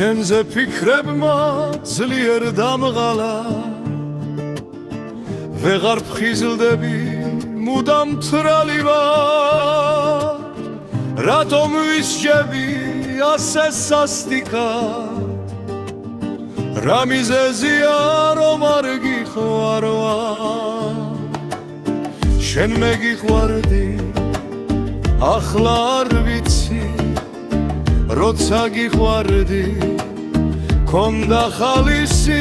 შენზე ფიქრებმა ძლიერ დამღალა ვეღარ ფხიზლდები მუდამ თრალი ვარ რატომ ვისჯები ასე სასტიკად რა მიზეზია რომ არ გიხვარვარ შენ მეგიყვარდი ახლა არ ვიცი როცა გიყვარდი ქონდა ხალისი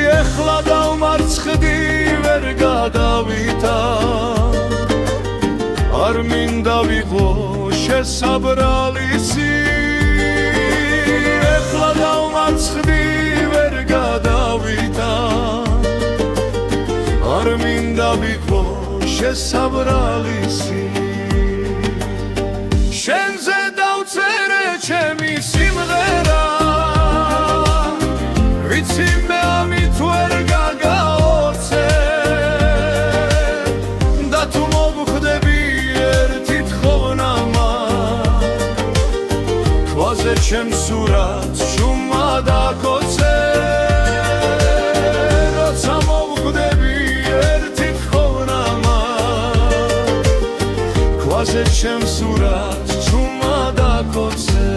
ეხლა დავმარცხდი ვერ გადავითა არ მინდა ვიყო შესაბრალისი ეხლა დავმარცხდი ვერ გადავითა არ მინდა ვიყო შესაბრალისი შენზე დავწერე ჩემი სიმღერა ვიცი მე ამით ვერ გაგაოცე და თუ მოვხვდები ერთი თხოვნამა ქვაზე ჩემ სურათს შუმა დაგოცე როცა მოვხვდები ერთი თხოვნამა ქვაზე ჩემ სურათს შუმა დაგოცე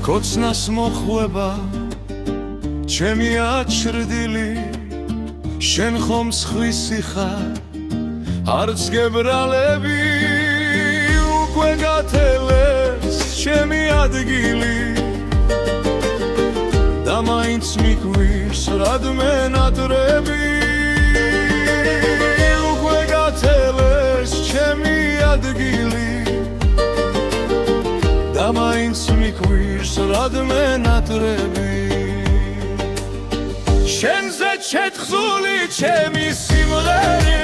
კოცნას მოხვება ჩემი აჩრდილი შენ ხომ სხვისი ხარ არც გებრალები უკვე გათელეს ჩემი ადგილი და მაინც მიგვირს რადმე ნატრები უკვე გათელეს ჩემი ადგილი და მაინც მიგვირს რადმე ნატრები შენზე ჩეთხზული ჩემი სიმღერე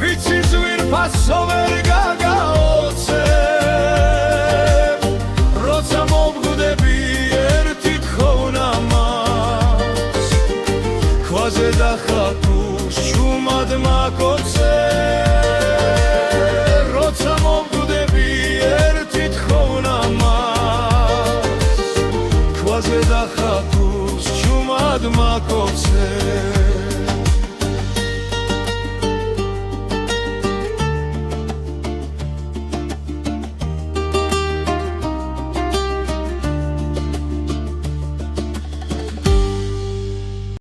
ვიცი ძვირფასო ვერ გაგაოცე როცა მოვხვდები ერთი თხოვნამას ქვაზე დახატუს შუმად მაკოცე როცა მოვხვდები ერთი თხოვნამას ქვაზე დახატუს Mad makotse